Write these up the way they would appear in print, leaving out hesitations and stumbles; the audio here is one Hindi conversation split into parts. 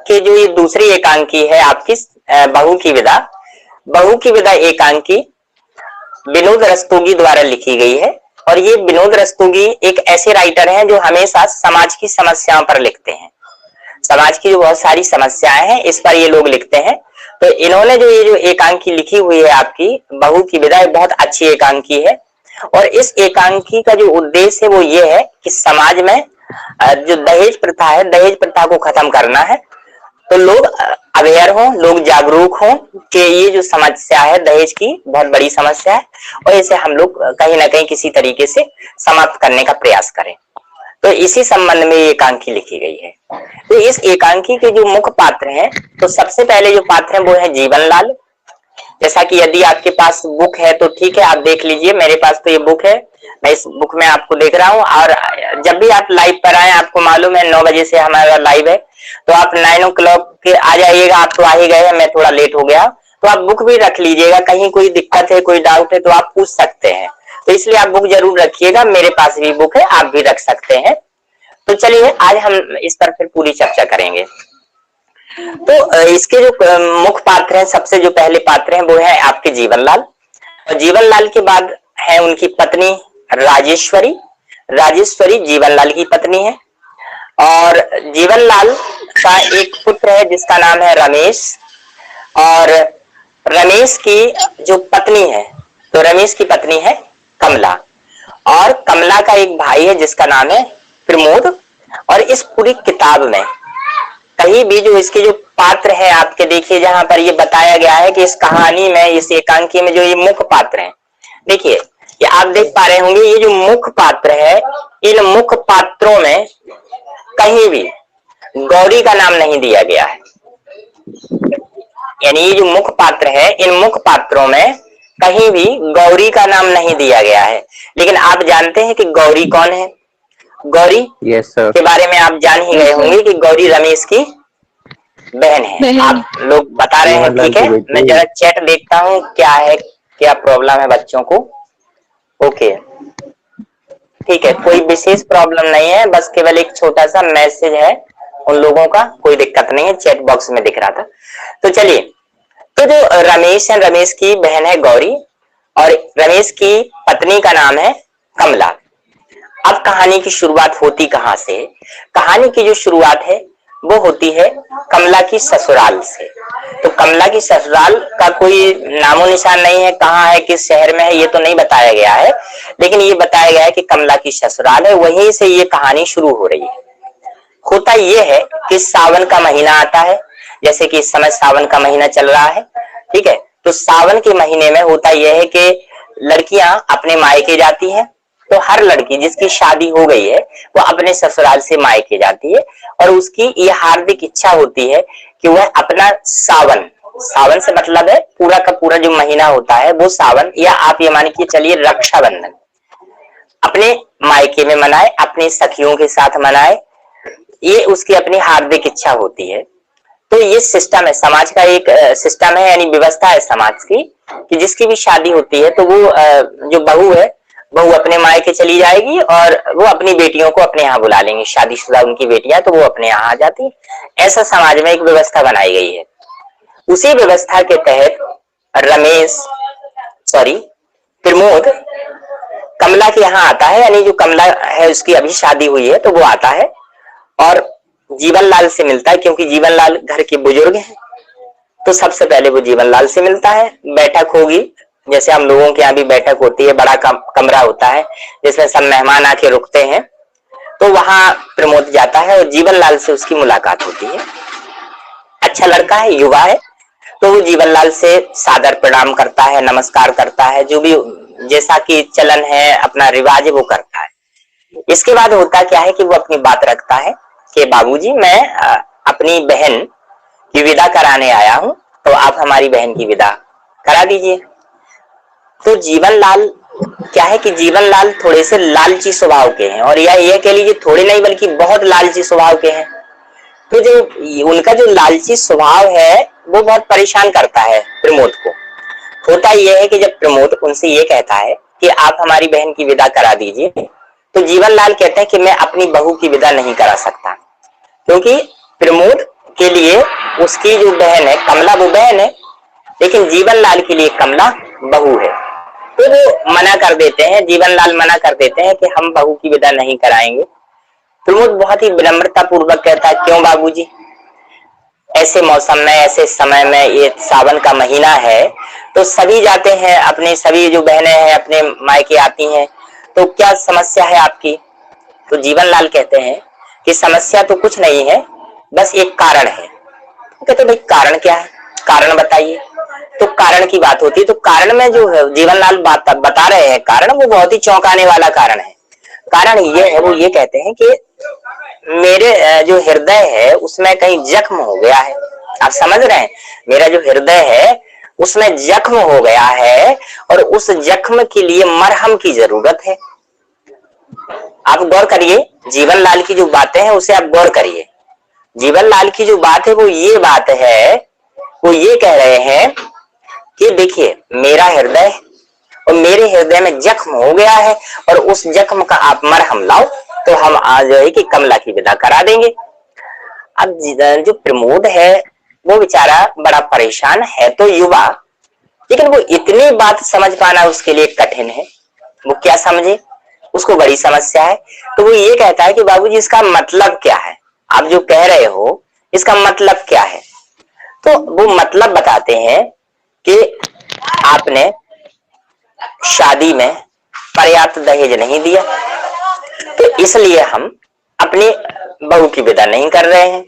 के जो ये दूसरी एकांकी है आपकी बहू की विदा, बहू की विदा एकांकी विनोद रस्तोगी द्वारा लिखी गई है। और ये विनोद रस्तोगी एक ऐसे राइटर हैं जो हमेशा समाज की समस्याओं पर लिखते हैं। समाज की जो बहुत सारी समस्याएं हैं इस पर ये लोग लिखते हैं। तो इन्होंने जो ये जो एकांकी लिखी हुई है आपकी बहू की विदा, बहुत अच्छी एकांकी है। और इस एकांकी का जो उद्देश्य है वो ये है कि समाज में जो दहेज प्रथा है, दहेज प्रथा को खत्म करना है। तो लोग अवेयर हों, लोग जागरूक हों कि ये जो समस्या है दहेज की बहुत बड़ी समस्या है और इसे हम लोग कहीं ना कहीं किसी तरीके से समाप्त करने का प्रयास करें। तो इसी संबंध में ये एकांकी लिखी गई है। तो इस एकांकी के जो मुख्य पात्र हैं, तो सबसे पहले जो पात्र हैं वो है जीवनलाल। जैसा कि यदि आपके पास बुक है तो ठीक है, आप देख लीजिए। मेरे पास तो ये बुक है, मैं इस बुक में आपको देख रहा हूँ। और जब भी आप लाइव पर आए, आपको मालूम है 9 बजे से हमारा लाइव है, तो आप 9 o'clock के आ जाइएगा। आप तो आ ही गए हैं, मैं थोड़ा लेट हो गया, तो आप बुक भी रख लीजिएगा। कहीं कोई दिक्कत है, कोई डाउट है तो आप पूछ सकते हैं। तो इसलिए आप बुक जरूर रखिएगा। मेरे पास भी बुक है, आप भी रख सकते हैं। तो चलिए आज हम इस पर फिर पूरी चर्चा करेंगे। तो इसके जो मुख्य पात्र हैं, सबसे जो पहले पात्र हैं वो है आपके जीवनलाल। और जीवनलाल के बाद है उनकी पत्नी राजेश्वरी। राजेश्वरी जीवनलाल की पत्नी है। और जीवनलाल का एक पुत्र है जिसका नाम है रमेश। और रमेश की जो पत्नी है, तो रमेश की पत्नी है कमला। और कमला का एक भाई है जिसका नाम है प्रमोद। और इस पूरी किताब में कहीं भी जो इसके जो पात्र है आपके देखिए, जहां पर ये बताया गया है कि इस कहानी में, इस एकांकी में जो ये मुख्य पात्र हैं, देखिए ये आप देख पा रहे होंगे, ये जो मुख्य पात्र है, इन मुख्य पात्रों में कहीं भी गौरी का नाम नहीं दिया गया है। यानी ये जो मुख्य पात्र है, इन मुख्य पात्रों में कहीं भी गौरी का नाम नहीं दिया गया है। लेकिन आप जानते हैं कि गौरी कौन है? गौरी के बारे में आप जान ही गए होंगे कि गौरी रमेश की बहन है। आप लोग बता रहे हैं, ठीक है। मैं जरा चैट देखता हूँ क्या है, क्या प्रॉब्लम है बच्चों को। ओके, ठीक है, कोई विशेष प्रॉब्लम नहीं है, बस केवल एक छोटा सा मैसेज है उन लोगों का, कोई दिक्कत नहीं है, चैट बॉक्स में दिख रहा था। तो चलिए, तो जो रमेश है, रमेश की बहन है गौरी और रमेश की पत्नी का नाम है कमला। अब कहानी की शुरुआत होती कहां से? कहानी की जो शुरुआत है वो होती है कमला की ससुराल से। तो कमला की ससुराल का कोई नामो निशान नहीं है, कहाँ है, किस शहर में है, ये तो नहीं बताया गया है। लेकिन ये बताया गया है कि कमला की ससुराल है, वहीं से ये कहानी शुरू हो रही है। होता ये है कि सावन का महीना आता है, जैसे कि इस समय सावन का महीना चल रहा है, ठीक है। तो सावन के महीने में होता यह है कि लड़कियां अपने मायके जाती हैं। तो हर लड़की जिसकी शादी हो गई है वो अपने ससुराल से मायके जाती है और उसकी ये हार्दिक इच्छा होती है कि वह अपना सावन, सावन से मतलब है पूरा का पूरा जो महीना होता है वो सावन, या आप ये मान के चलिए रक्षाबंधन, अपने मायके में मनाए, अपनी सखियों के साथ मनाए। ये उसकी अपनी हार्दिक इच्छा होती है। तो ये सिस्टम है, समाज का एक सिस्टम है, यानी व्यवस्था है समाज की, कि जिसकी भी शादी होती है तो वो जो बहू है, बहू अपने मायके चली जाएगी और वो अपनी बेटियों को अपने यहाँ बुला लेंगी। शादीशुदा उनकी बेटियां तो वो अपने यहाँ आ जाती है। ऐसा समाज में एक व्यवस्था बनाई गई है। उसी व्यवस्था के तहत प्रमोद कमला के यहाँ आता है, यानी जो कमला है उसकी अभी शादी हुई है तो वो आता है और जीवनलाल से मिलता है, क्योंकि जीवनलाल घर के बुजुर्ग हैं। तो सबसे पहले वो जीवनलाल से मिलता है। बैठक होगी, जैसे हम लोगों के यहाँ भी बैठक होती है, बड़ा कमरा होता है जिसमें सब मेहमान आके रुकते हैं। तो वहां प्रमोद जाता है और जीवनलाल से उसकी मुलाकात होती है। अच्छा लड़का है, युवा है, तो वो जीवनलाल से सादर प्रणाम करता है, नमस्कार करता है, जो भी जैसा कि चलन है, अपना रिवाज है वो करता है। इसके बाद होता क्या है कि वो अपनी बात रखता है कि बाबूजी मैं अपनी बहन की विदा कराने आया हूं, तो आप हमारी बहन की विदा करा दीजिए। तो जीवनलाल क्या है कि जीवनलाल थोड़े से लालची स्वभाव के हैं, और या ये कह लीजिए थोड़े नहीं बल्कि बहुत लालची स्वभाव के हैं। तो जो उनका जो लालची स्वभाव है वो बहुत परेशान करता है प्रमोद को। होता यह है कि जब प्रमोद उनसे ये कहता है कि आप हमारी बहन की विदा करा दीजिए, तो जीवनलाल कहते हैं कि मैं अपनी बहू की विदा नहीं करा सकता, क्योंकि प्रमोद के लिए उसकी जो बहन है कमला वो बहन है, लेकिन जीवनलाल के लिए कमला बहू है। तो वो मना कर देते हैं, जीवनलाल मना कर देते हैं कि हम बहू की विदा नहीं कराएंगे। प्रमोद बहुत ही विनम्रता पूर्वक कहता है, क्यों बाबूजी, ऐसे मौसम में, ऐसे समय में, ये सावन का महीना है तो सभी जाते हैं, अपने सभी जो बहनें हैं अपने मायके आती हैं, तो क्या समस्या है आपकी? तो जीवनलाल कहते हैं कि समस्या तो कुछ नहीं है, बस एक कारण है। कहते भाई कारण क्या है, कारण बताइए। तो कारण की बात होती है, तो कारण में जो है जीवनलाल बता रहे हैं कारण, वो बहुत ही चौंकाने वाला कारण है। कारण ये है, वो ये कहते हैं कि मेरे जो हृदय है उसमें कहीं जख्म हो गया है। आप समझ रहे हैं, मेरा जो हृदय है उसमें जख्म हो गया है और उस जख्म के लिए मरहम की जरूरत है। आप गौर करिए, जीवनलाल की जो बातें हैं उसे आप गौर करिए। जीवनलाल की जो बात है वो ये बात है, वो ये कह रहे हैं कि देखिए मेरा हृदय और मेरे हृदय में जख्म हो गया है और उस जख्म का आप मरहम लाओ तो हम आज जो है कि कमला की विदा करा देंगे। अब जो प्रमोद है वो बेचारा बड़ा परेशान है, तो युवा, लेकिन वो इतनी बात समझ पाना उसके लिए कठिन है। वो क्या समझे, उसको बड़ी समस्या है। तो वो ये कहता है कि बाबूजी इसका मतलब क्या है, आप जो कह रहे हो इसका मतलब क्या है? तो वो मतलब बताते हैं कि आपने शादी में पर्याप्त दहेज नहीं दिया, तो इसलिए हम अपनी बहू की विदा नहीं कर रहे हैं।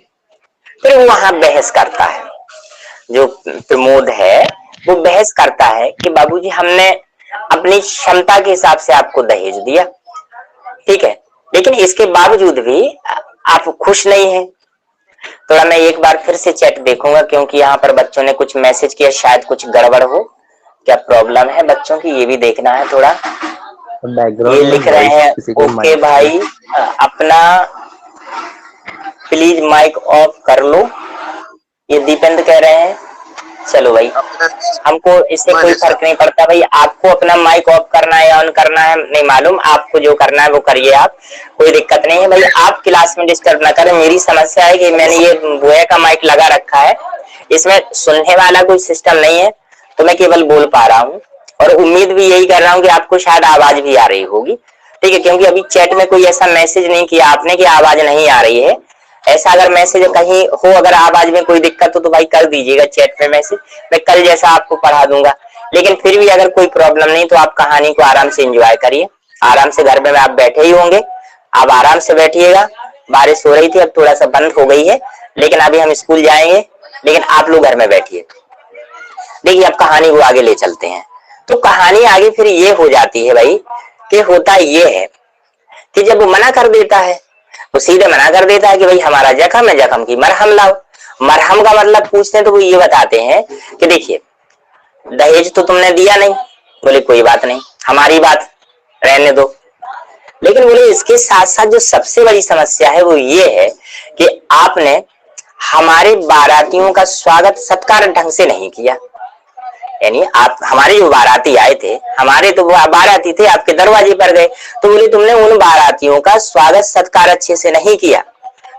फिर वो वहां बहस करता है, जो प्रमोद है वो बहस करता है कि बाबूजी हमने अपनी क्षमता के हिसाब से आपको दहेज दिया, ठीक है, लेकिन इसके बावजूद भी आप खुश नहीं हैं। थोड़ा मैं एक बार फिर से चैट देखूंगा क्योंकि यहाँ पर बच्चों ने कुछ मैसेज किया, शायद कुछ गड़बड़ हो, क्या प्रॉब्लम है बच्चों की ये भी देखना है थोड़ा। ये लिख रहे हैं, ओके भाई अपना प्लीज माइक ऑफ कर लो, ये दीपेंद्र कह रहे हैं। चलो भाई, हमको इससे कोई फर्क नहीं पड़ता भाई, आपको अपना माइक ऑफ करना है या ऑन करना है नहीं मालूम, आपको जो करना है वो करिए, आप कोई दिक्कत नहीं है भाई। आप क्लास में डिस्टर्ब ना करें। मेरी समस्या है कि मैंने ये बुआ का माइक लगा रखा है, इसमें सुनने वाला कोई सिस्टम नहीं है, तो मैं केवल बोल पा रहा हूँ और उम्मीद भी यही कर रहा हूँ कि आपको शायद आवाज भी आ रही होगी, ठीक है, क्योंकि अभी चैट में कोई ऐसा मैसेज नहीं किया आपने कि आवाज नहीं आ रही है। ऐसा अगर मैसेज कहीं हो, अगर आवाज में कोई दिक्कत हो तो भाई कर दीजिएगा चैट में मैसेज, मैं कल जैसा आपको पढ़ा दूंगा। लेकिन फिर भी अगर कोई प्रॉब्लम नहीं तो आप कहानी को आराम से एंजॉय करिए। आराम से घर में आप बैठे ही होंगे, आप आराम से बैठिएगा। बारिश हो रही थी, अब थोड़ा सा बंद हो गई है, लेकिन अभी हम स्कूल जाएंगे, लेकिन आप लोग घर में बैठिए। देखिए अब कहानी को आगे ले चलते हैं। तो कहानी आगे फिर ये हो जाती है भाई कि होता ये है कि जब वो मना कर देता है, वो सीधे मना कर देता है कि भाई हमारा जख्म है, जख्म की मरहम लाओ। मरहम का मतलब पूछते हैं तो वो ये बताते हैं कि देखिए दहेज तो तुमने दिया नहीं, बोले कोई बात नहीं, हमारी बात रहने दो। लेकिन बोले इसके साथ साथ जो सबसे बड़ी समस्या है वो ये है कि आपने हमारे बारातियों का स्वागत सत्कार ढंग से नहीं किया। यानी आप हमारे जो बाराती आए थे, हमारे तो वो बाराती थे, आपके दरवाजे पर गए, तो बोले तुमने उन बारातियों का स्वागत सत्कार अच्छे से नहीं किया।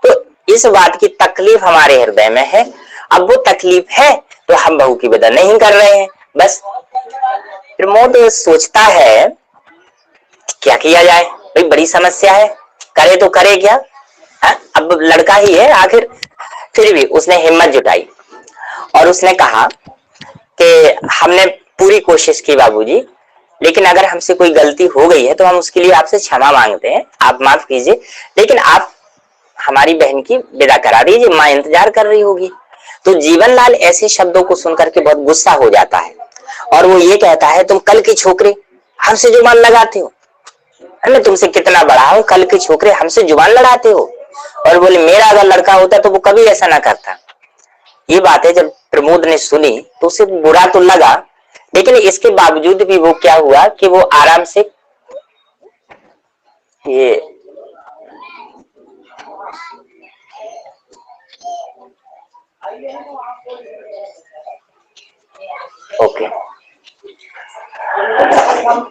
तो इस बात की तकलीफ हमारे हृदय में है। अब वो तकलीफ है तो हम बहू की विदा नहीं कर रहे हैं, बस। प्रमोद सोचता है क्या किया जाए, भाई बड़ी समस्या है, करे तो करे क्या है? अब लड़का ही है आखिर। फिर भी उसने हिम्मत जुटाई और उसने कहा कि हमने पूरी कोशिश की बाबूजी, लेकिन अगर हमसे कोई गलती हो गई है तो हम उसके लिए आपसे क्षमा मांगते हैं, आप माफ कीजिए, लेकिन आप हमारी बहन की विदा करा दीजिए, माँ इंतजार कर रही होगी। तो जीवनलाल ऐसे शब्दों को सुनकर के बहुत गुस्सा हो जाता है और वो ये कहता है तुम कल की छोकरे हमसे जुबान लगाते हो, मैं तुमसे कितना बड़ा हूं, कल के छोकरे हमसे जुबान लड़ाते हो। और बोले मेरा अगर लड़का होता तो वो कभी ऐसा ना करता। ये बातें जब प्रमोद ने सुनी तो उसे बुरा तो लगा, लेकिन इसके बावजूद भी वो क्या हुआ कि वो आराम से ये ओके।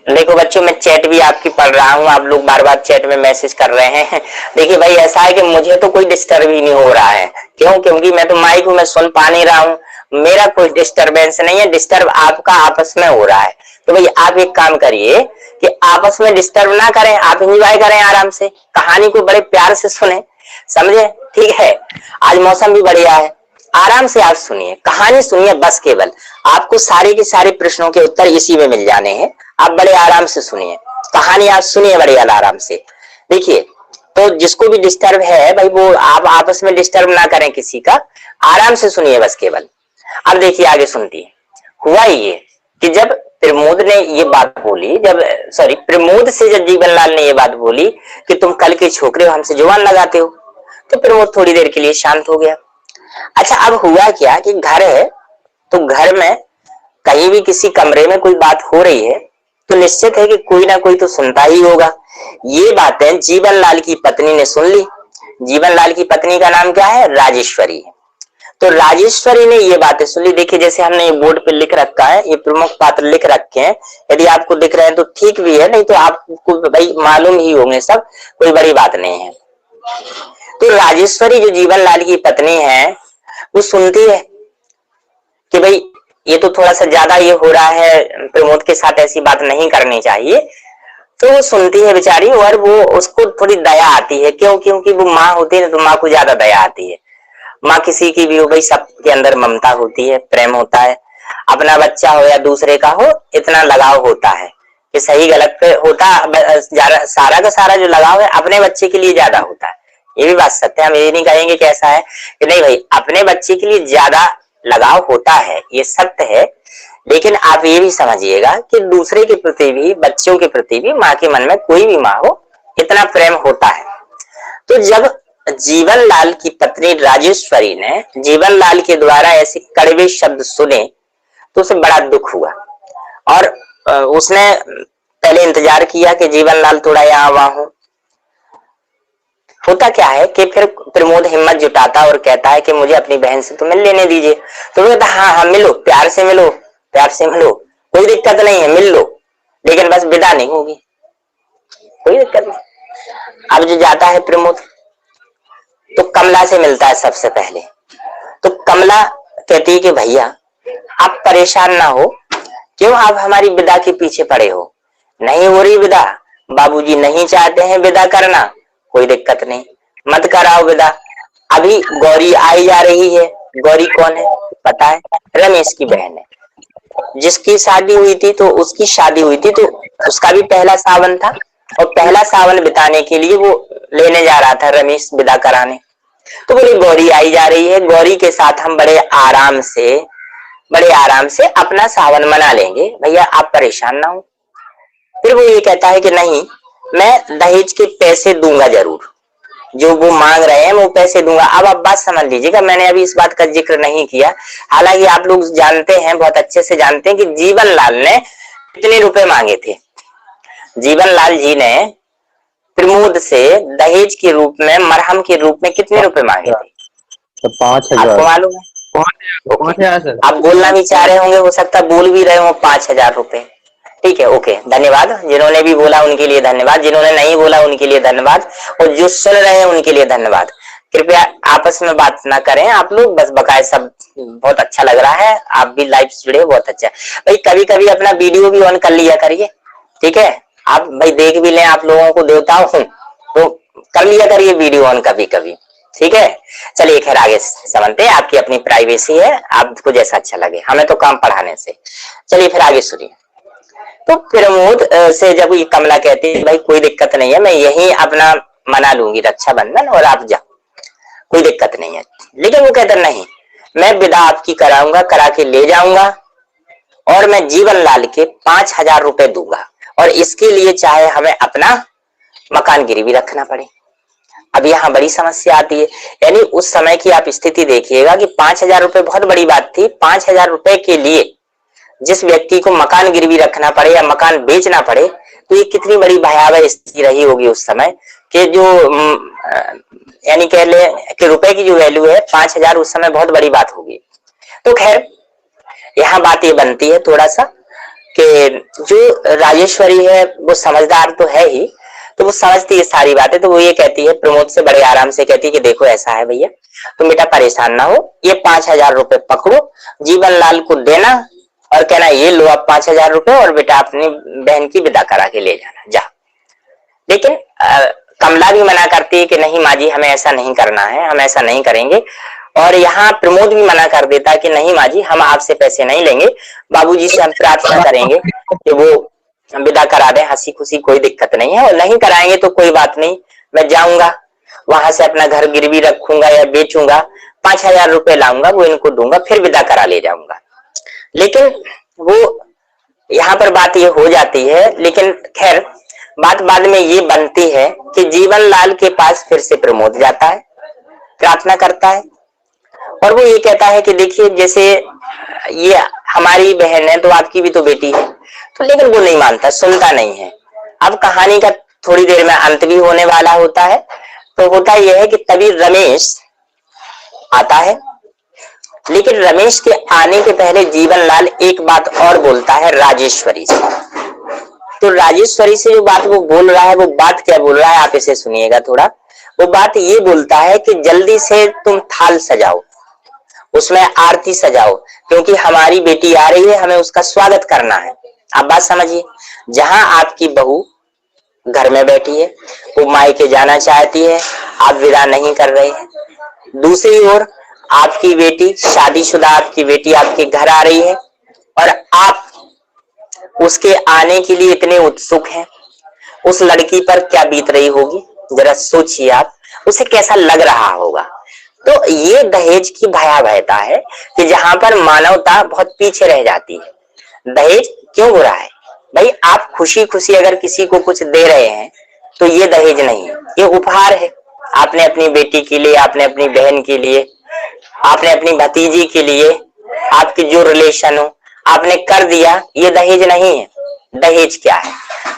देखो बच्चों, मैं चैट भी आपकी पढ़ रहा हूँ, आप लोग बार बार चैट में मैसेज कर रहे हैं। देखिए भाई ऐसा है कि मुझे तो कोई डिस्टर्ब ही नहीं हो रहा है, क्यों? क्योंकि मैं तो माइक हूं, मैं सुन पा नहीं रहा हूं, मेरा कोई डिस्टरबेंस नहीं है, डिस्टर्ब आपका आपस में हो रहा है। तो भाई आप एक काम करिए कि आपस में डिस्टर्ब ना करें, आप एंजॉय करें, आराम से कहानी को बड़े प्यार से सुने, समझे? ठीक है, आज मौसम भी बढ़िया है, आराम से आप सुनिए, कहानी सुनिए, बस केवल आपको सारे के सारे प्रश्नों के उत्तर इसी में मिल जाने हैं। आप बड़े आराम से सुनिए, कहानी आप सुनिए बड़े आराम से। देखिए, तो जिसको भी डिस्टर्ब है भाई, वो आप आपस में डिस्टर्ब ना करें किसी का, आराम से सुनिए बस केवल। अब देखिए आगे सुनती है। हुआ ये कि जब प्रमोद ने ये बात बोली, जब सॉरी प्रमोद से जब जीवनलाल ने ये बात बोली कि तुम कल के छोकरे हो, हमसे जुबान लगाते हो, तो प्रमोद थोड़ी देर के लिए शांत हो गया। अच्छा, अब हुआ क्या कि घर है, तो घर में कहीं भी किसी कमरे में कोई बात हो रही है तो निश्चित है कि कोई ना कोई तो सुनता ही होगा। ये बातें जीवनलाल की पत्नी ने सुन ली। जीवनलाल की पत्नी का नाम क्या है? राजेश्वरी। तो राजेश्वरी ने ये बातें सुन ली। देखिए, जैसे हमने ये बोर्ड पे लिख रखा है, ये प्रमुख पात्र लिख रखे हैं, यदि आपको दिख रहे हैं तो ठीक भी है, नहीं तो आपको भाई मालूम ही होंगे सब, कोई बड़ी बात नहीं है। तो राजेश्वरी जो जीवनलाल की पत्नी है, वो सुनती है कि भाई ये तो थोड़ा सा ज्यादा ये हो रहा है, प्रमोद के साथ ऐसी बात नहीं करनी चाहिए। तो वो सुनती है बेचारी, और वो उसको थोड़ी दया आती है। क्यों? क्योंकि वो माँ होती है ना, तो माँ को ज्यादा दया आती है। माँ किसी की भी हो भाई, सबके अंदर ममता होती है, प्रेम होता है, अपना बच्चा हो या दूसरे का हो, इतना लगाव होता है कि सही गलत पे होता, सारा का सारा जो लगाव है अपने बच्चे के लिए ज्यादा होता है। ये भी बात सत्य है, हम ये नहीं कहेंगे कि ऐसा है कि नहीं भाई, अपने बच्चे के लिए ज्यादा लगाव होता है, ये सत्य है। लेकिन आप ये भी समझिएगा कि दूसरे के प्रति भी, बच्चों के प्रति भी माँ के मन में, कोई भी माँ हो, इतना प्रेम होता है। तो जब जीवनलाल की पत्नी राजेश्वरी ने जीवनलाल के द्वारा ऐसे कड़वे शब्द सुने तो उसे बड़ा दुख हुआ, और उसने पहले इंतजार किया कि जीवनलाल थोड़ा यहाँ वहां हो। होता क्या है कि फिर प्रमोद हिम्मत जुटाता और कहता है कि मुझे अपनी बहन से तो मिल लेने दीजिए। तो वो कहता हाँ हाँ मिलो, प्यार से मिलो, प्यार से मिलो, कोई दिक्कत नहीं है, मिल लो, लेकिन बस विदा नहीं होगी, कोई दिक्कत नहीं। अब जो जाता है प्रमोद तो कमला से मिलता है सबसे पहले। तो कमला कहती है कि भैया आप परेशान ना हो, क्यों आप हमारी विदा के पीछे पड़े हो? नहीं हो रही विदा, बाबूजी नहीं चाहते हैं विदा करना, कोई दिक्कत नहीं, मत कराओ विदा। अभी गौरी आई जा रही है। गौरी कौन है पता है? रमेश की बहन है, जिसकी शादी हुई थी, तो उसकी शादी हुई थी, तो उसका भी पहला सावन था, और पहला सावन बिताने के लिए वो लेने जा रहा था रमेश विदा कराने। तो बोले गौरी आई जा रही है, गौरी के साथ हम बड़े आराम से अपना सावन मना लेंगे, भैया आप परेशान ना हो। फिर वो ये कहता है कि नहीं, मैं दहेज के पैसे दूंगा जरूर, जो वो मांग रहे हैं वो पैसे दूंगा। अब आप बात समझ लीजिएगा, मैंने अभी इस बात का जिक्र नहीं किया, हालांकि आप लोग जानते हैं, बहुत अच्छे से जानते हैं कि जीवनलाल ने कितने रुपए मांगे थे। जीवनलाल जी ने प्रमोद से दहेज के रूप में, मरहम के रूप में कितने रुपए मांगे थे? तो 5,000। आपको मालूम है? 5,000 सर। आप बोलना भी चाह रहे होंगे, हो सकता है बोल भी रहे हो 5,000 रुपए। ठीक है, ओके, धन्यवाद। जिन्होंने भी बोला उनके लिए धन्यवाद, जिन्होंने नहीं बोला उनके लिए धन्यवाद, और जो सुन रहे हैं उनके लिए धन्यवाद। कृपया आपस में बात ना करें आप लोग, बस बकाए सब बहुत अच्छा लग रहा है, आप भी लाइव जुड़े हो, बहुत अच्छा। भाई कभी कभी अपना वीडियो भी ऑन कर लिया करिए, ठीक है? आप भाई देख भी लें, आप लोगों को देवता हूं तो कर लिया करिए वीडियो ऑन कभी कभी, ठीक है? चलिए खैर आगे समझते हैं, आपकी अपनी प्राइवेसी है, आपको जैसा अच्छा लगे, हमें तो काम पढ़ाने से। चलिए फिर आगे सुनिए। तो प्रमोद से जब ये कमला कहती है भाई कोई दिक्कत नहीं है, मैं यही अपना मना लूंगी रक्षाबंधन और आप जाओ, कोई दिक्कत नहीं है। लेकिन वो कहता नहीं, मैं विदा आपकी कराऊंगा, करा के ले जाऊंगा, और मैं जीवनलाल के 5,000 रुपए दूंगा, और इसके लिए चाहे हमें अपना मकान गिरवी रखना पड़े। अब यहाँ बड़ी समस्या आती है, यानी उस समय की आप स्थिति देखिएगा कि 5,000 रुपए बहुत बड़ी बात थी। 5,000 रुपए के लिए जिस व्यक्ति को मकान गिरवी रखना पड़े या मकान बेचना पड़े, तो ये कितनी बड़ी भयावह स्थिति रही होगी उस समय, कि जो यानी कह ले कि रुपए की जो वैल्यू है 5,000 उस समय बहुत बड़ी बात होगी। तो खैर यहाँ बात ये बनती है थोड़ा सा कि जो राजेश्वरी है वो समझदार तो है ही, तो वो समझती है सारी बातें, तो वो ये कहती है प्रमोद से बड़े आराम से कहती है कि देखो ऐसा है भैया, तुम बेटा परेशान ना हो, ये 5,000 रुपए पकड़ो, जीवन लाल को देना और कहना ये लो आप 5,000 रुपए, और बेटा अपनी बहन की विदा करा के ले जाना, जा। लेकिन कमला भी मना करती है कि नहीं माँ जी, हमें ऐसा नहीं करना है, हम ऐसा नहीं करेंगे। और यहाँ प्रमोद भी मना कर देता है कि नहीं माँ जी, हम आपसे पैसे नहीं लेंगे, बाबूजी से हम प्रार्थना करेंगे कि वो विदा करा दें, हंसी खुशी, कोई दिक्कत नहीं है, और नहीं कराएंगे तो कोई बात नहीं, मैं जाऊंगा वहां से अपना घर गिरवी रखूंगा या बेचूंगा, 5,000 रुपए लाऊंगा, वो इनको दूंगा, फिर विदा करा ले जाऊंगा। लेकिन वो यहाँ पर बात ये हो जाती है, लेकिन खैर बात बाद में ये बनती है कि जीवन लाल के पास फिर से प्रमोद जाता है, प्रार्थना करता है, और वो ये कहता है कि देखिए जैसे ये हमारी बहन है तो आपकी भी तो बेटी है, तो लेकिन वो नहीं मानता, सुनता नहीं है। अब कहानी का थोड़ी देर में अंत भी होने वाला होता है। तो होता यह है कि तभी रमेश आता है, लेकिन रमेश के आने के पहले जीवनलाल एक बात और बोलता है राजेश्वरी से। तो राजेश्वरी से जो बात वो बोल रहा है, वो बात क्या बोल रहा है आप इसे सुनिएगा थोड़ा। वो बात ये बोलता है कि जल्दी से तुम थाल सजाओ, उसमें आरती सजाओ, क्योंकि हमारी बेटी आ रही है, हमें उसका स्वागत करना है। आप बात समझिए, जहां आपकी बहू घर में बैठी है, वो मायके जाना चाहती है, आप विदा नहीं कर रहे हैं। दूसरी ओर आपकी बेटी, शादीशुदा आपकी बेटी आपके घर आ रही है और आप उसके आने के लिए इतने उत्सुक हैं। उस लड़की पर क्या बीत रही होगी, जरा सोचिए आप, उसे कैसा लग रहा होगा। तो ये दहेज की भयावहता है कि जहां पर मानवता बहुत पीछे रह जाती है। दहेज क्यों बुरा है भाई? आप खुशी खुशी अगर किसी को कुछ दे रहे हैं तो ये दहेज नहीं है, ये उपहार है। आपने अपनी बेटी के लिए, आपने अपनी बहन के लिए, आपने अपनी भतीजी के लिए, आपकी जो रिलेशन हो, आपने कर दिया, ये दहेज नहीं है। दहेज क्या है?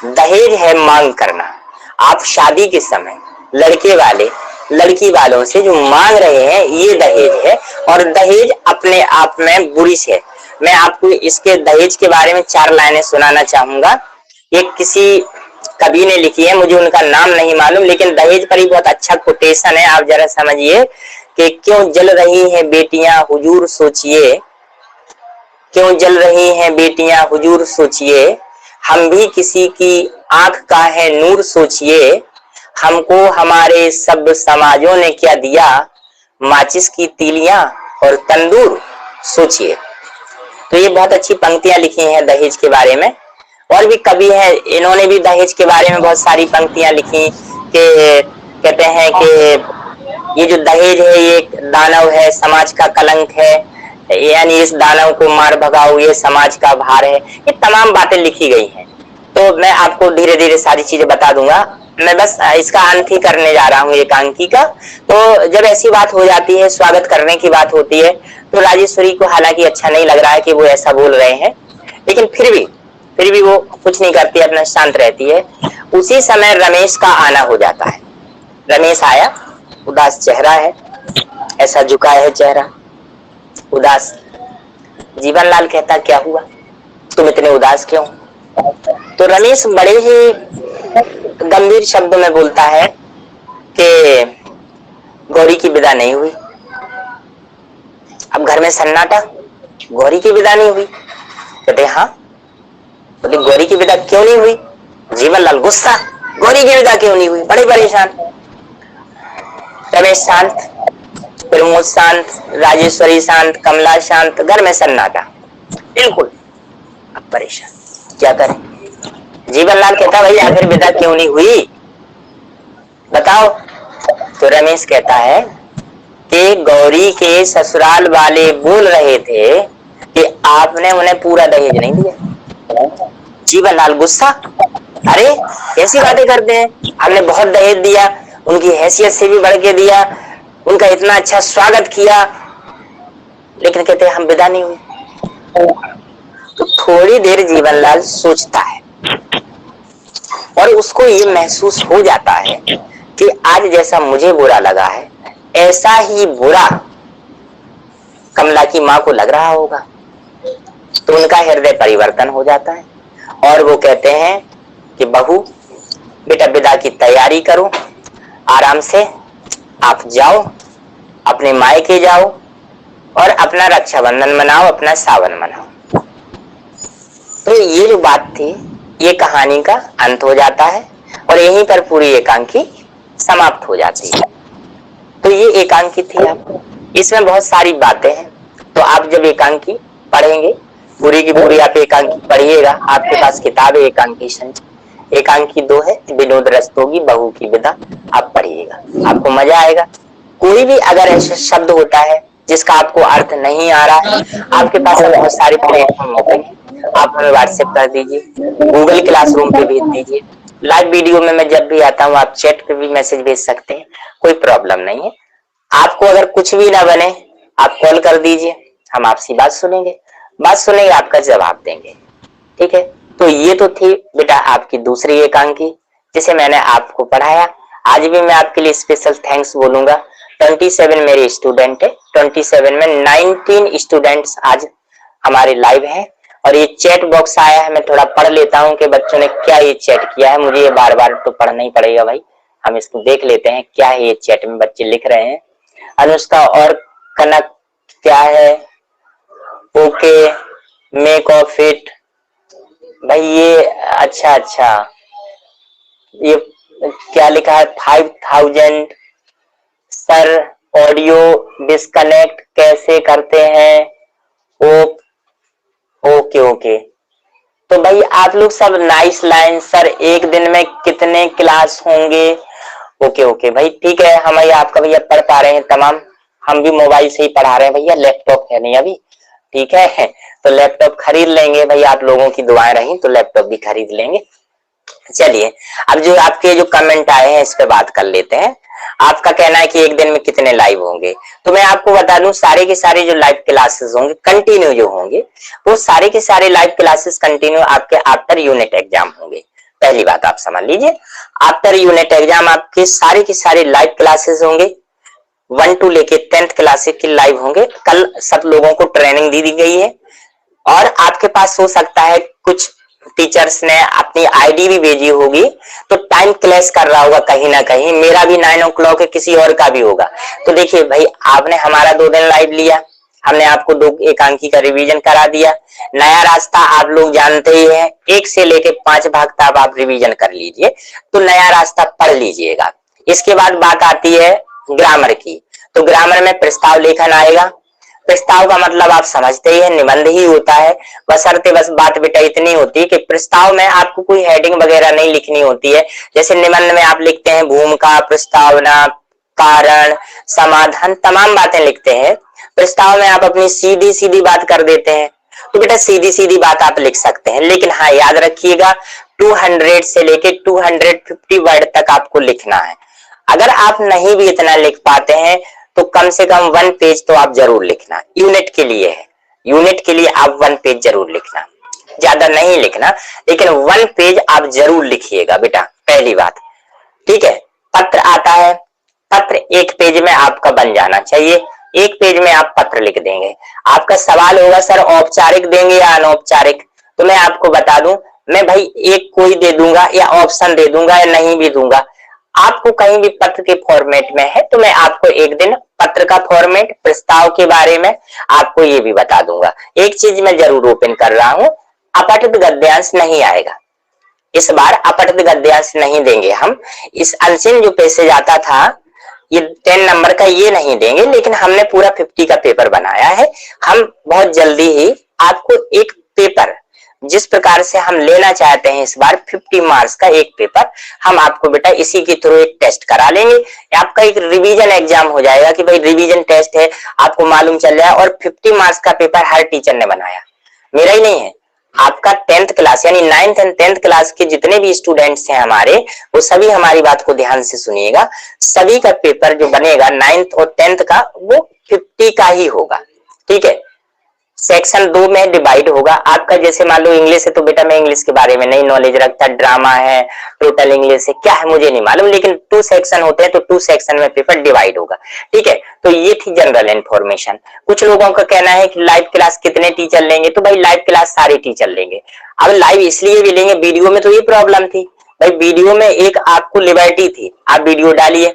दहेज है मांग करना। आप शादी के समय लड़के वाले लड़की वालों से जो मांग रहे हैं, ये दहेज है। और दहेज अपने आप में बुरी है। मैं आपको इसके दहेज के बारे में 4 लाइनें सुनाना चाहूंगा। ये किसी कवि ने लिखी है, मुझे उनका नाम नहीं मालूम, लेकिन दहेज पर ही बहुत अच्छा कोटेशन है। आप जरा समझिए कि क्यों जल रही हैं बेटियां हुजूर सोचिए, क्यों जल रही हैं बेटियां हुजूर सोचिए, हम भी किसी की आंख का है नूर सोचिए, हमको हमारे सब समाजों ने क्या दिया, माचिस की तीलियां और तंदूर सोचिए। तो ये बहुत अच्छी पंक्तियां लिखी हैं दहेज के बारे में। और भी कवि हैं, इन्होंने भी दहेज के बारे में बहुत सारी पंक्तियां लिखी कि कहते हैं कि ये जो दहेज है ये एक दानव है, समाज का कलंक है, यानी इस दानव को मार भगाओ, ये समाज का भार है। ये तमाम बातें लिखी गई हैं। तो मैं आपको धीरे धीरे सारी चीजें बता दूंगा। मैं बस इसका अंत ही करने जा रहा हूँ एकांकी का। तो जब ऐसी बात हो जाती है, स्वागत करने की बात होती है, तो राजेश्वरी को हालांकि अच्छा नहीं लग रहा है कि वो ऐसा बोल रहे हैं, लेकिन फिर भी वो कुछ नहीं करती, अपना शांत रहती है। उसी समय रमेश का आना हो जाता है। रमेश आया, उदास चेहरा है, ऐसा झुका है चेहरा, उदास। जीवनलाल कहता क्या हुआ, तुम इतने उदास क्यों? तो रमेश बड़े ही गंभीर शब्दों में बोलता है कि गौरी की विदा नहीं हुई। अब घर में सन्नाटा, गौरी की विदा नहीं हुई। कहते हाँ, बोले गौरी की विदा क्यों नहीं हुई? जीवनलाल गुस्सा, गौरी की विदा क्यों नहीं हुई? बड़े परेशान। रमेश शांत, प्रमोद शांत, राजेश्वरी शांत, कमला शांत, घर में सन्नाटा बिल्कुल। अब परेशान, क्या करें? जीवनलाल कहता भाई आखिर विदा क्यों नहीं हुई, बताओ। तो रमेश कहता है कि गौरी के ससुराल वाले बोल रहे थे कि आपने उन्हें पूरा दहेज नहीं दिया। जीवनलाल गुस्सा, अरे कैसी बातें करते हैं, हमने बहुत दहेज दिया, उनकी हैसियत से भी बढ़ के दिया, उनका इतना अच्छा स्वागत किया, लेकिन कहते हम विदा नहीं हुई। तो थोड़ी देर जीवनलाल सोचता है और उसको ये महसूस हो जाता है कि आज जैसा मुझे बुरा लगा है, ऐसा ही बुरा कमला की मां को लग रहा होगा। तो उनका हृदय परिवर्तन हो जाता है और वो कहते हैं कि बहू, बेटा विदा की तैयारी करो, आराम से आप जाओ, अपने मायके जाओ और अपना रक्षाबंधन मनाओ, अपना सावन मनाओ। तो ये जो बात थी, ये कहानी का अंत हो जाता है और यहीं पर पूरी एकांकी समाप्त हो जाती है। तो ये एकांकी थी आपको, इसमें बहुत सारी बातें हैं। तो आप जब एकांकी पढ़ेंगे, पूरी की पूरी आप एकांकी पढ़िएगा, आपके पास किताब है एकांकी संचय, एकांकी 2 है, विनोद रस्तोगी बहू की विदा, आप पढ़िएगा, आपको मजा आएगा। कोई भी अगर ऐसा शब्द होता है जिसका आपको अर्थ नहीं आ रहा है, आपके पास अब बहुत सारे प्लेटफॉर्म ओपन है, आप हमें व्हाट्सएप कर दीजिए, गूगल क्लासरूम पे भेज दीजिए, लाइव वीडियो में मैं जब भी आता हूँ आप चैट पे भी मैसेज भेज सकते हैं, कोई प्रॉब्लम नहीं है। आपको अगर कुछ भी ना बने, आप कॉल कर दीजिए, हम आपसी बात सुनेंगे, आपका जवाब देंगे, ठीक है। तो ये तो थी बेटा आपकी दूसरी एकांकी, जिसे मैंने आपको पढ़ाया। आज भी मैं आपके लिए स्पेशल थैंक्स बोलूंगा। 27 मेरे स्टूडेंट है, 27 में 19 स्टूडेंट्स आज हमारे लाइव हैं। और ये चैट बॉक्स आया है, मैं थोड़ा पढ़ लेता हूँ कि बच्चों ने क्या ये चैट किया है। मुझे ये बार बार तो पढ़ना ही पड़ेगा भाई, हम इसको देख लेते हैं क्या है ये चैट में बच्चे लिख रहे हैं। अनुष्का और कनक क्या है, ओके मेक ऑफ इट, भाई ये अच्छा ये क्या लिखा है, 5000 सर ऑडियो डिस्कनेक्ट कैसे करते हैं, ओके। तो भाई आप लोग सब नाइस लाइन, सर एक दिन में कितने क्लास होंगे, ओके भाई ठीक है, हम आपका भैया पढ़ पा रहे हैं तमाम, हम भी मोबाइल से ही पढ़ा रहे हैं भैया, लैपटॉप है नहीं अभी, ठीक है। तो लैपटॉप खरीद लेंगे भाई, आप लोगों की दुआएं रही तो लैपटॉप भी खरीद लेंगे। चलिए अब जो आपके जो कमेंट आए हैं इस पे बात कर लेते हैं। आपका कहना है कि एक दिन में कितने लाइव होंगे, तो मैं आपको बता दूं सारे के सारे जो लाइव क्लासेस होंगे कंटिन्यू जो होंगे, वो सारे के सारे लाइव क्लासेस कंटिन्यू आपके आफ्टर यूनिट एग्जाम होंगे। पहली बात आप समझ लीजिए, आफ्टर यूनिट एग्जाम आपके सारे के सारे लाइव क्लासेस होंगे, 1 to लेके 10th क्लासेस की लाइव होंगे। कल सब लोगों को ट्रेनिंग दी गई है और आपके पास हो सकता है कुछ टीचर्स ने अपनी आईडी भी भेजी होगी, तो टाइम क्लैश कर रहा होगा कहीं ना कहीं, मेरा भी 9 o'clock है, किसी और का भी होगा। तो देखिए भाई, आपने हमारा 2 दिन लाइव लिया, हमने आपको 2 एकांकी का रिवीजन करा दिया। नया रास्ता आप लोग जानते ही हैं, 1 से लेके 5 भाग तक आप रिवीजन कर लीजिए, तो नया रास्ता पढ़ लीजिएगा। इसके बाद बात आती है ग्रामर की, तो ग्रामर में प्रस्ताव लेखन आएगा। प्रस्ताव का मतलब आप समझते ही हैं, निबंध ही होता है, बशर्ते बस बात बेटा इतनी होती है कि प्रस्ताव में आपको कोई हेडिंग वगैरह नहीं लिखनी होती है। जैसे निबंध में आप लिखते हैं भूमिका, प्रस्तावना, कारण, समाधान, तमाम बातें लिखते हैं, प्रस्ताव में आप अपनी सीधी सीधी बात कर देते हैं। तो बेटा सीधी सीधी बात आप लिख सकते हैं, लेकिन हाँ याद रखिएगा 200 से लेके 250 वर्ड तक आपको लिखना है। अगर आप नहीं भी इतना लिख पाते हैं तो कम से कम 1 पेज तो आप जरूर लिखना, यूनिट के लिए है, यूनिट के लिए आप 1 पेज जरूर लिखना, ज्यादा नहीं लिखना, लेकिन 1 पेज आप जरूर लिखिएगा बेटा, पहली बात, ठीक है। पत्र आता है, पत्र 1 पेज में आपका बन जाना चाहिए, 1 पेज में आप पत्र लिख देंगे। आपका सवाल होगा सर औपचारिक देंगे या अनौपचारिक, तो मैं आपको बता दूं, मैं भाई एक कोई दे दूंगा या ऑप्शन दे दूंगा या नहीं भी दूंगा, आपको कहीं भी पत्र के फॉर्मेट में है तो मैं आपको एक दिन पत्र का फॉर्मेट, प्रस्ताव के बारे में आपको ये भी बता दूंगा। एक चीज मैं जरूर ओपन कर रहा हूं, अपठित गद्यांश नहीं आएगा इस बार, अपठित गद्यांश नहीं देंगे हम। इस अनसिन जो पैसेज आता था ये 10 नंबर का, ये नहीं देंगे, लेकिन हमने पूरा 50 का पेपर बनाया है। हम बहुत जल्दी ही आपको एक पेपर जिस प्रकार से हम लेना चाहते हैं इस बार 50 मार्क्स का एक पेपर, हम आपको बेटा इसी के थ्रू एक टेस्ट करा लेंगे। आपका एक रिवीजन एग्जाम हो जाएगा कि भाई रिवीजन टेस्ट है, आपको मालूम चल जाए। और 50 मार्क्स का पेपर हर टीचर ने बनाया, मेरा ही नहीं है, आपका 10th क्लास यानी 9th एंड 10th क्लास के जितने भी स्टूडेंट्स हैं हमारे, वो सभी हमारी बात को ध्यान से सुनिएगा। सभी का पेपर जो बनेगा 9th और 10th का, वो 50 का ही होगा, ठीक है। सेक्शन 2 में डिवाइड होगा आपका, जैसे मान लो इंग्लिश है तो बेटा मैं इंग्लिश के बारे में नहीं नॉलेज रखता, ड्रामा है, टोटल इंग्लिश है, क्या है मुझे नहीं मालूम, लेकिन 2 सेक्शन होते हैं तो 2 सेक्शन में पेपर डिवाइड होगा, ठीक है। तो ये थी जनरल इन्फॉर्मेशन। कुछ लोगों का कहना है कि लाइव क्लास कितने टीचर लेंगे, तो भाई लाइव क्लास सारे टीचर लेंगे। अब लाइव इसलिए भी लेंगे, वीडियो में तो ये प्रॉब्लम थी भाई वीडियो में एक आपको लिबर्टी थी, आप वीडियो डालिए।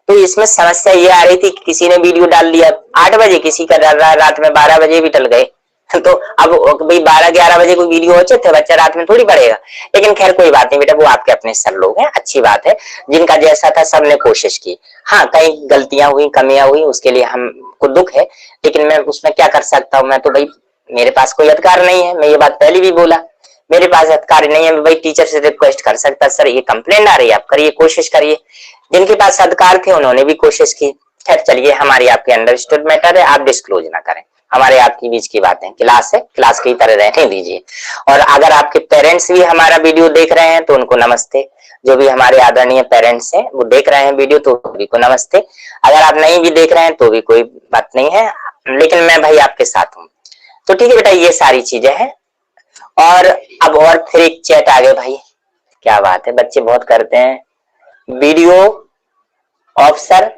तो इसमें समस्या ये आ रही थी कि किसी ने वीडियो डाल दिया 8 बजे, किसी का डल रहा रात में 12 बजे भी डल गए। तो अब भाई 12-11 बजे कोई वीडियो हो थे, बच्चा रात में थोड़ी पढ़ेगा। लेकिन खैर कोई बात नहीं बेटा, वो आपके अपने सर लोग हैं, अच्छी बात है। जिनका जैसा था सबने कोशिश की। हाँ, कई गलतियां हुई, कमियां हुई, उसके लिए हमको दुख है, लेकिन मैं उसमें क्या कर सकता हूँ। मैं तो भाई, मेरे पास कोई अधिकार नहीं है। मैं ये बात पहले भी बोला, मेरे पास अधिकार नहीं है। मैं भाई टीचर से रिक्वेस्ट कर सकता, सर ये कंप्लेंट आ रही है, आप करिए, कोशिश करिए। जिनके पास अधिकार थे उन्होंने भी कोशिश की। खैर चलिए, हमारी आपकी अंडरस्टूड मैटर है, आप डिस्क्लोज ना करें, हमारे आपके बीच की बात है। क्लास है, क्लास की तरह रहने दीजिए। और अगर आपके पेरेंट्स भी हमारा वीडियो देख रहे हैं तो उनको नमस्ते। जो भी हमारे आदरणीय पेरेंट्स हैं वो देख रहे हैं वीडियो, तो सभी को नमस्ते। अगर आप नहीं भी देख रहे हैं तो भी कोई बात नहीं है, लेकिन मैं भाई आपके साथ हूँ। तो ठीक है बेटा, ये सारी चीजें हैं। और अब और फिर एक चैट आ गए भाई, क्या बात है, बच्चे बहुत करते हैं। वीडियो ऑफ सर,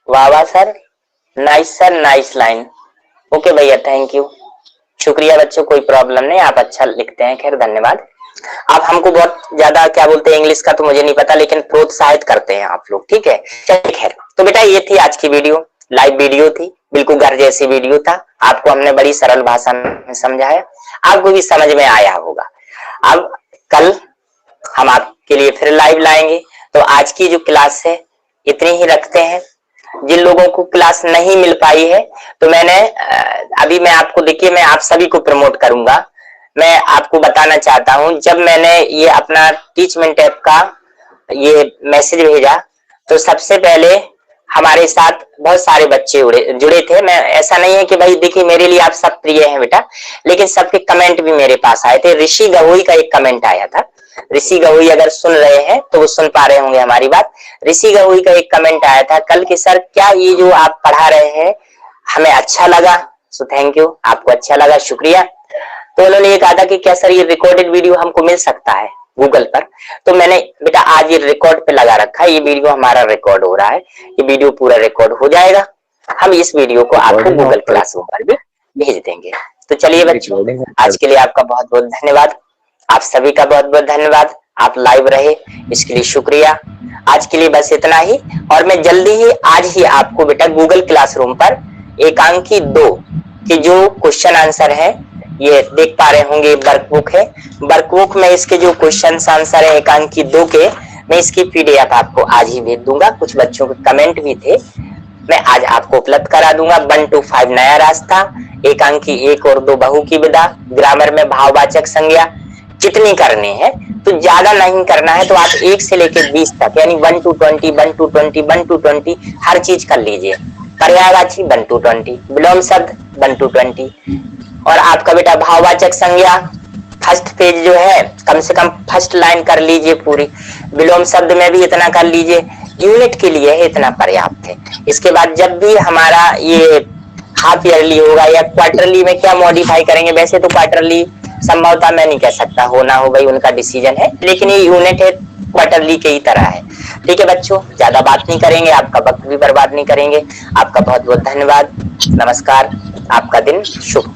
वाह वाह sir, nice sir, nice line. Okay भैया, थैंक यू, शुक्रिया बच्चों, कोई प्रॉब्लम नहीं, आप अच्छा लिखते हैं, खैर धन्यवाद। आप हमको बहुत ज्यादा क्या बोलते हैं, इंग्लिश का तो मुझे नहीं पता, लेकिन प्रोत्साहित करते हैं आप लोग, ठीक है। चलिए खैर, तो बेटा ये थी आज की वीडियो, लाइव वीडियो थी, बिल्कुल घर जैसी वीडियो था। आपको हमने बड़ी सरल भाषा में समझाया, आपको भी समझ में आया होगा। अब कल हम आपके लिए फिर लाइव लाएंगे। तो आज की जो क्लास है इतनी ही रखते हैं। जिन लोगों को क्लास नहीं मिल पाई है, तो मैंने अभी मैं आपको, देखिए मैं आप सभी को प्रमोट करूंगा। मैं आपको बताना चाहता हूं, जब मैंने ये अपना टीचमेंट ऐप का ये मैसेज भेजा, तो सबसे पहले हमारे साथ बहुत सारे बच्चे जुड़े थे। मैं, ऐसा नहीं है कि भाई देखिए मेरे लिए आप सब प्रिय हैं बेटा, लेकिन सबके कमेंट भी मेरे पास आए थे। ऋषि गवोई का एक कमेंट आया था। ऋषि गवोई अगर सुन रहे हैं तो वो सुन पा रहे होंगे हमारी बात। ऋषि गवोई का एक कमेंट आया था कल कि सर क्या ये जो आप पढ़ा रहे हैं हमें अच्छा लगा। सो थैंक यू, आपको अच्छा लगा, शुक्रिया। तो उन्होंने ये कहा था कि क्या सर ये रिकॉर्डेड वीडियो हमको मिल सकता है गूगल पर। तो मैंने बेटा आज ये रिकॉर्ड पे लगा रखा है, ये वीडियो हमारा रिकॉर्ड हो रहा है, ये वीडियो पूरा रिकॉर्ड हो जाएगा। हम इस वीडियो को आपको गूगल क्लासरूम पर भी भेज देंगे। तो चलिए बच्चों, आज के लिए आपका बहुत बहुत धन्यवाद, आप सभी का बहुत बहुत धन्यवाद। आप लाइव रहे इसके लिए शुक्रिया। आज के लिए बस इतना ही, और मैं जल्दी ही आज ही आपको बेटा गूगल क्लासरूम पर एकांकी 2 के जो क्वेश्चन आंसर है, ये देख पा रहे होंगे, वर्कबुक है। वर्कबुक में इसके जो क्वेश्चन आंसर है एकांकी 2 के, मैं इसकी पीडीएफ आपको आज ही भेज दूंगा। कुछ बच्चों के कमेंट भी थे, मैं आज आपको उपलब्ध करा दूंगा। 1 to 5 नया रास्ता, एकांकी 1 और 2 बहु की विधा, ग्रामर में भाववाचक संज्ञा कितनी करनी है, तो ज्यादा नहीं करना है। तो आप 1 से लेकर 20 तक, यानी 1 to 20, 1 to 20, 1 to 20 हर चीज कर लीजिए। पर्यायवाची 1 to 20, विलोम शब्द 1 to 20, और आपका बेटा भाववाचक संज्ञा फर्स्ट पेज जो है कम से कम फर्स्ट लाइन कर लीजिए पूरी। विलोम शब्द में भी इतना कर लीजिए, यूनिट के लिए है इतना पर्याप्त है। इसके बाद जब भी हमारा ये हाफ ईयरली होगा या क्वार्टरली में क्या मॉडिफाई करेंगे, वैसे तो क्वार्टरली संभवतः मैं नहीं कह सकता, हो ना हो भाई उनका डिसीजन है, लेकिन ये यूनिट है क्वार्टरली के ही तरह है। ठीक है बच्चों, ज्यादा बात नहीं करेंगे, आपका वक्त भी बर्बाद नहीं करेंगे। आपका बहुत बहुत धन्यवाद, नमस्कार, आपका दिन शुभ।